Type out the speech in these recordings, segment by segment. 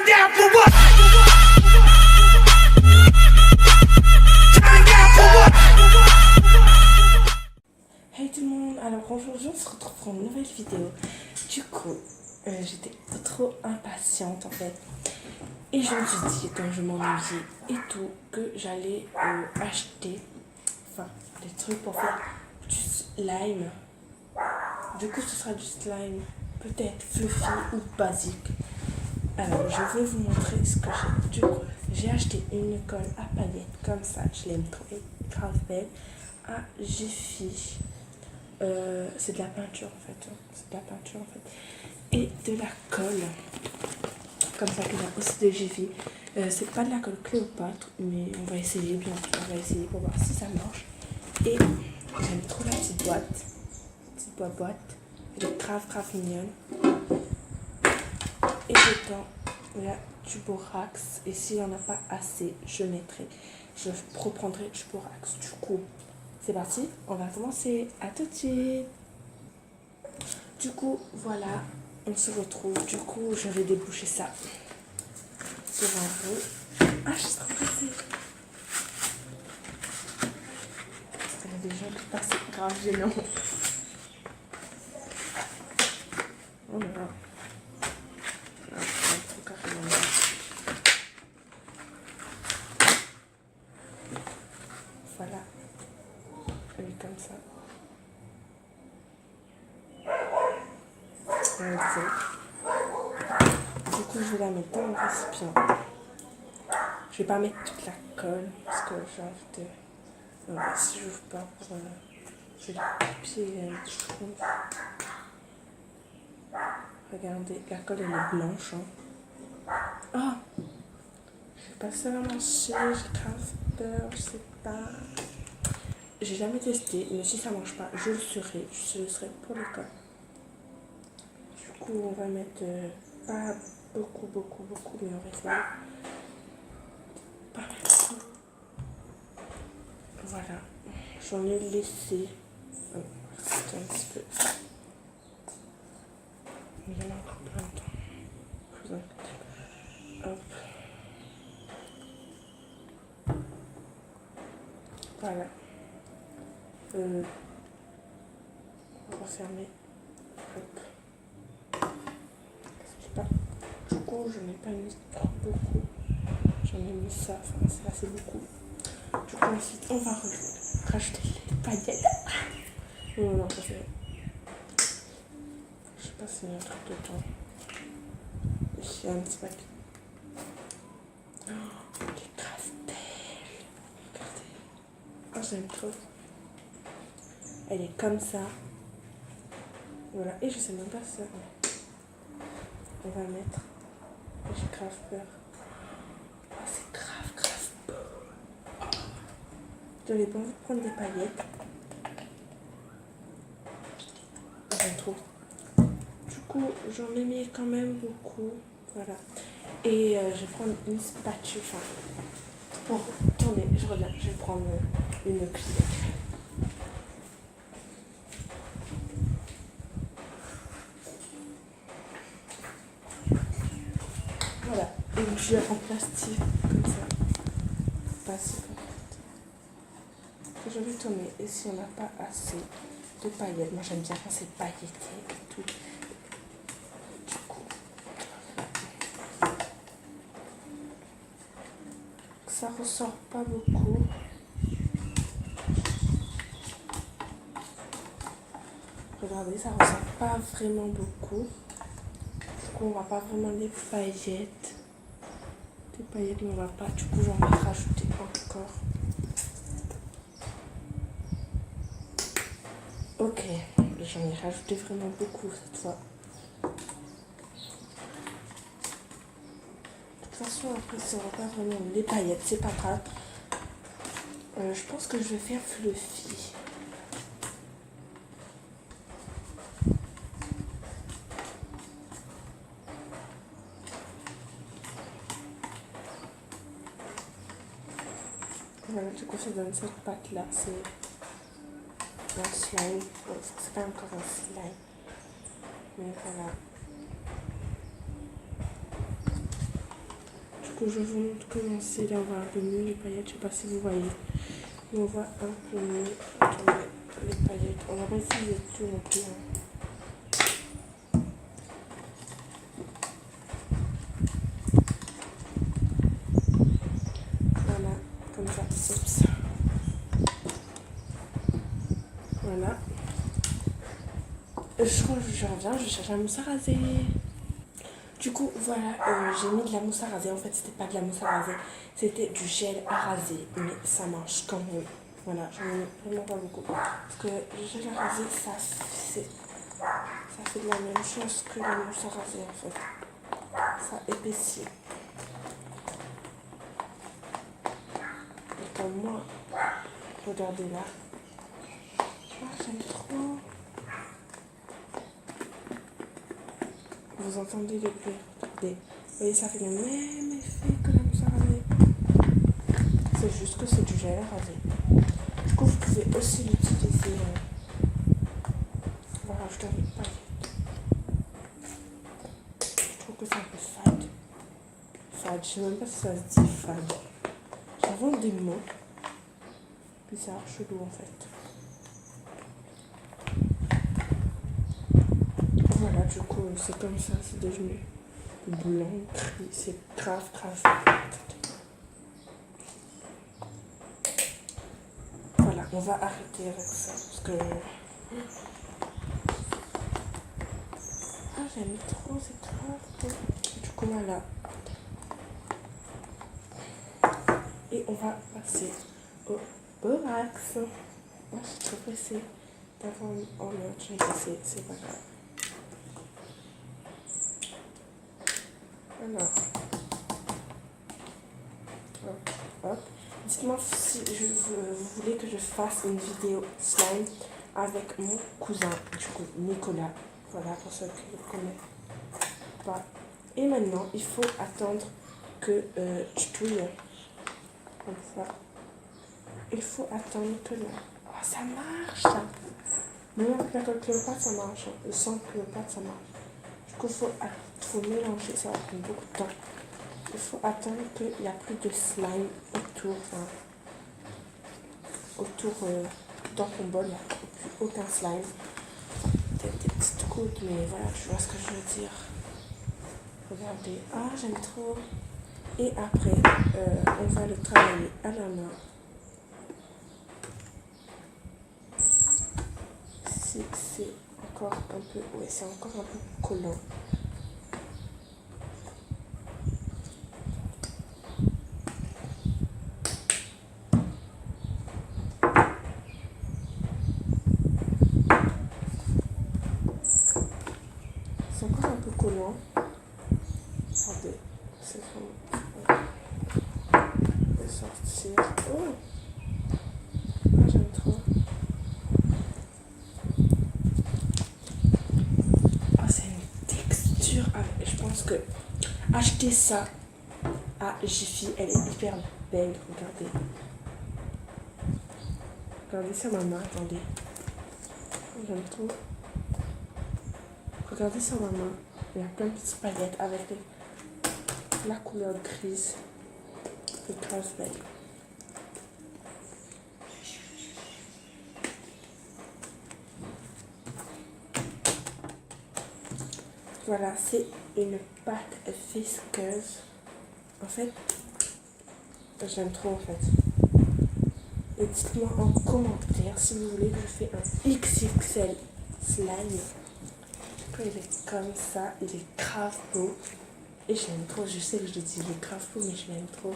down for what? Turn down for what? Hey tout le monde, alors aujourd'hui on se retrouve pour une nouvelle vidéo. Du coup, j'étais trop impatiente en fait. Et je me suis dit, quand je m'ennuyais et tout, que j'allais acheter des trucs pour faire du slime. Du coup, ce sera du slime peut-être fluffy ou basique. Alors, je vais vous montrer ce que j'ai. Du coup, j'ai acheté une colle à paillettes comme ça. Je l'aime trop, grave belle. À Jiffy. C'est de la peinture en fait. C'est de la peinture en fait. Et de la colle. Comme ça, qu'il y a aussi de Jiffy. C'est pas de la colle Cléopâtre, mais on va essayer bien sûr. On va essayer pour voir si ça marche. Et j'aime trop la petite boîte. Petite boîte. Elle est grave mignonne. Et dedans, il y a du borax. Et s'il n'y en a pas assez, je reprendrai du borax. Du coup, c'est parti. On va commencer. À tout de suite. Du coup, voilà. On se retrouve. Du coup, je vais déboucher ça sur un bout. Ah, je suis trop pressée. Il y a des gens qui passent. C'est grave gênant. Oh là là. Voilà, elle est comme ça. Du coup, je vais la mettre dans le récipient. Je vais pas mettre toute la colle parce que j'ai envie de. Non, si je n'ouvre pas pour. Je vais copier un petit peu. Regardez, la colle elle est blanche. Oh! Je vais passer à manger, j'ai grave peur, je sais pas. J'ai jamais testé, mais si ça marche pas, je le serai pour l'école. Du coup, on va mettre pas beaucoup, mais on va essayer. Pas mettre. Voilà, j'en ai laissé un petit peu. Il y en a encore plein de temps. Je vous inquiétez. Hop. Voilà. On va fermer. Hop. Je sais pas. Du coup, je n'ai pas mis beaucoup. J'en ai mis ça. Enfin, c'est assez beaucoup. Du coup, ensuite, on va rajouter les paillettes. Non, ça c'est. Je sais pas si il y a un truc dedans. Ici, il y a un petit paquet. Oh, elle est grave belle. Regardez. Oh, j'aime trop. Elle est comme ça. Voilà. Et je sais même pas ça. On va mettre. J'ai grave peur. Oh, c'est grave beau. J'avais pas envie de prendre des paillettes. J'aime trop. Du coup, j'en ai mis quand même beaucoup. Voilà. Et je vais prendre une spatule. Enfin, pour tourner, je reviens. Je vais prendre une cuillère. Voilà, une cuillère en plastique, comme ça. Passe. Je vais tourner. Et si on n'a pas assez de paillettes, moi j'aime bien quand c'est pailleté et tout. Du coup, ça ressort pas beaucoup. Regardez, ça ressort pas vraiment beaucoup. Du coup, on va pas vraiment les paillettes. Des paillettes, mais on va pas. Du coup, j'en vais rajouter encore. Ok, j'en ai rajouté vraiment beaucoup cette fois. De toute façon, après, ça va pas vraiment les paillettes, c'est pas grave. Je pense que je vais faire fluffy. Voilà, du coup, ça donne cette pâte-là. C'est un slime. Bon, c'est pas encore un slime. Mais voilà. coup, je vous montre comment c'est. Là, on voit un peu mieux les paillettes. Je sais pas si vous voyez. Mais on voit un peu mieux. Attendez, les paillettes. On va pas essayer de tout non plus. Hein. Voilà, comme ça. Oups. Voilà. Je reviens, je cherche la mousse à raser. Du coup, voilà, j'ai mis de la mousse à raser. En fait, c'était pas de la mousse à raser, c'était du gel à raser. Mais ça marche quand même. Voilà, j'en ai vraiment pas beaucoup. Parce que le gel à raser, ça fait de la même chose que la mousse à raser en fait. Ça épaissit. Et comme moi, regardez là. Ah, j'aime trop. Vous entendez le bruit. Regardez. Vous voyez, ça fait le même effet que la mousse à raser. C'est juste que c'est du gel à raser. Du coup, vous pouvez aussi l'utiliser. On va rajouter un peu de paillettes. Je trouve que c'est un peu fade. Fade, je sais même pas si ça se dit fade. J'invente des mots bizarres, chelous en fait. Voilà, du coup, c'est comme ça, c'est devenu blanc, gris, c'est grave. Voilà, on va arrêter avec ça parce que. Ah, j'aime trop, c'est grave. Du coup, voilà. Et on va passer au borax. Moi, je suis trop pressée d'avoir en mode, je vais passer, c'est pas grave. Alors, hop. Dites-moi si vous voulez que je fasse une vidéo slime avec mon cousin, du coup, Nicolas. Voilà, pour ceux qui ne le connaissent pas. Et maintenant, il faut attendre que tu touilles comme ça. Il faut attendre que là. Oh, ça marche! Même avec la colle Cléopâtre, ça marche. Le sang Cléopâtre, ça marche. Du coup, il faut mélanger, ça va prendre beaucoup de temps. Il faut attendre qu'il n'y a plus de slime autour. Enfin, dans ton bol, il n'y a plus aucun slime. Peut-être des petites gouttes, mais voilà, tu vois ce que je veux dire. Regardez. Ah, j'aime trop. Et après, on va le travailler à la main. Si c'est encore un peu... Oui, c'est encore un peu collant. C'est encore un peu collant. Regardez. C'est vraiment... Je vais sortir. Oh! Ah, j'aime trop. Ah, c'est une texture. Ah, je pense que acheter ça à Jiffy, elle est hyper belle. Regardez. Regardez sur ma main, attendez. J'aime trop. Regardez sur ma main. Il y a plein de petites paillettes avec la couleur grise. C'est grave belle. Voilà, c'est une pâte visqueuse. En fait, j'aime trop en fait. Et dites-moi en commentaire si vous voulez que je fasse un XXL slime. Après, il est comme ça, il est grave beau. Et j'aime trop, je sais que je dis il est grave beau, mais je l'aime trop.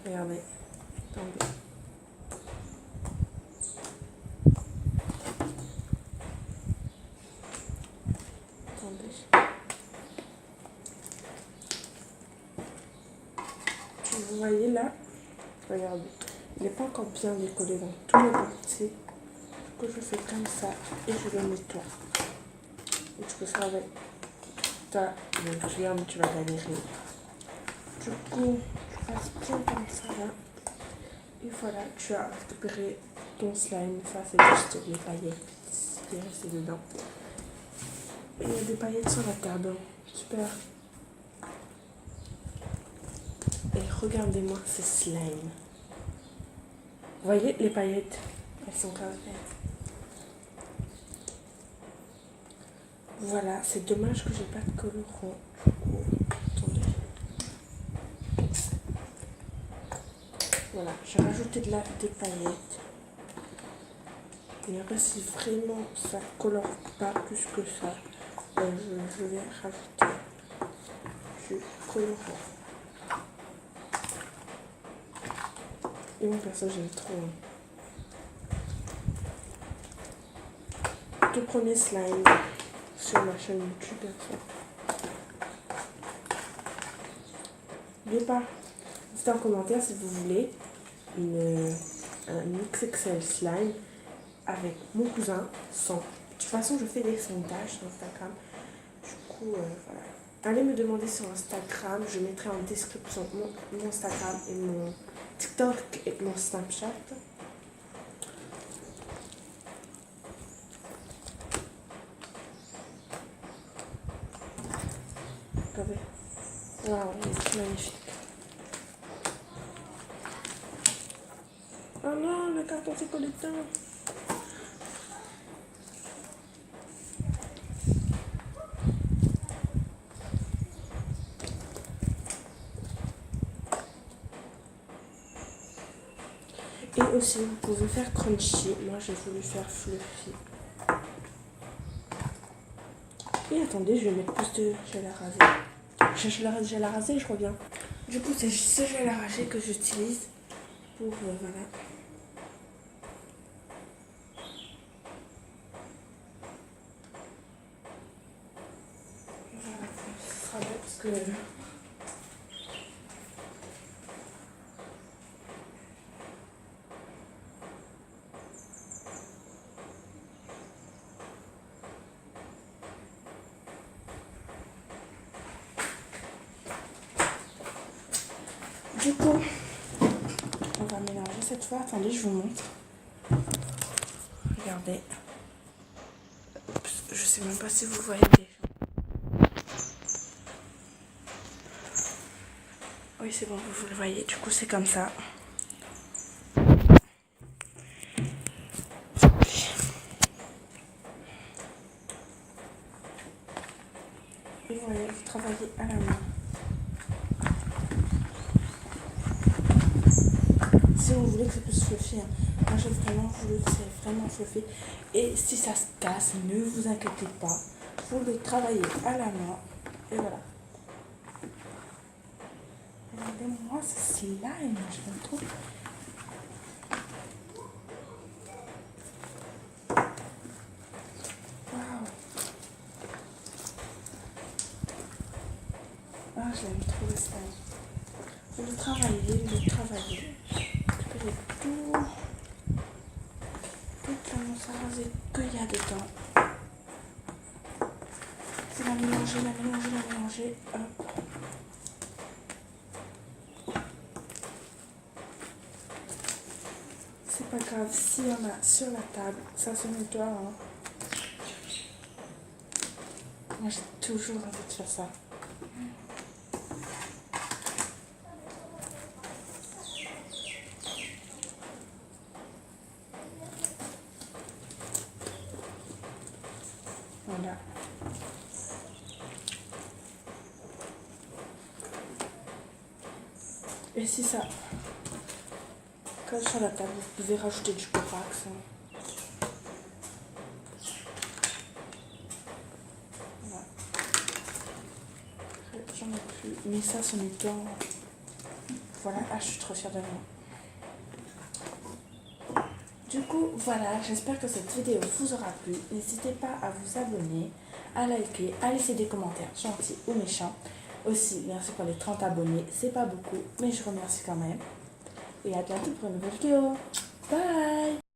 Regardez, attendez. Vous voyez là, regardez, il n'est pas encore bien décollé dans tous les parties. Du coup, je fais comme ça et je le nettoie. Et tu peux faire avec ta crème, tu vas galérer. Du coup, tu passes bien comme ça là. Et voilà, tu as récupéré ton slime. Ça, c'est juste les paillettes qui est resté dedans. Et il y a des paillettes sur la table. Super. Et regardez-moi ce slime. Vous voyez les paillettes? Elles sont grave belles. Voilà, c'est dommage que j'ai pas de colorant. Attendez. Voilà, j'ai rajouté des paillettes. Et après, si vraiment ça colore pas plus que ça, je vais rajouter du colorant. Et moi, perso, j'aime trop. Tout premier slime sur ma chaîne YouTube, perso. N'oubliez pas, dites en commentaire si vous voulez un XXL slime avec mon cousin sans. De toute façon, je fais des sondages sur Instagram. Du coup, voilà. Allez me demander sur Instagram. Je mettrai en description mon Instagram et mon TikTok et mon Snapchat. Regardez. Waouh, il est magnifique. Oh non, le carton s'est collé dedans. Et aussi, vous pouvez faire crunchy. Moi, j'ai voulu faire fluffy. Et attendez, je vais mettre plus de gel à raser. Je cherche gel à raser, je reviens. Du coup, c'est ce gel à raser que j'utilise pour, voilà. Voilà, ce sera bon parce que... Du coup, on va mélanger cette fois. Attendez, je vous montre. Regardez. Je sais même pas si vous voyez déjà. Oui, c'est bon, vous le voyez. Du coup, c'est comme ça. Et voilà, vous travaillez à la main. Si vous voulez que c'est plus fluffy, hein. Moi j'ai vraiment voulu que c'est vraiment fluffy. Et si ça se casse, ne vous inquiétez pas. Vous le travaillez à la main. Et voilà. Regardez-moi ce slime, je l'aime trop. Waouh. Ah, je l'aime trop le slime. Vous le travaillez. Récupérez toute la mousse à raser qu'il y a dedans. Vous la mélangez. Hop. C'est pas grave, s'il y en a sur la table, ça se nettoie. Hein. Moi j'ai toujours envie de faire ça. Voilà. Et si ça colle sur la table, vous pouvez rajouter du borax. Voilà. J'en ai plus, mais ça se nettoie. Voilà, ah, je suis trop fière de moi. Du coup, voilà, j'espère que cette vidéo vous aura plu. N'hésitez pas à vous abonner, à liker, à laisser des commentaires gentils ou méchants. Aussi, merci pour les 30 abonnés. C'est pas beaucoup, mais je remercie quand même. Et à bientôt pour une nouvelle vidéo. Bye!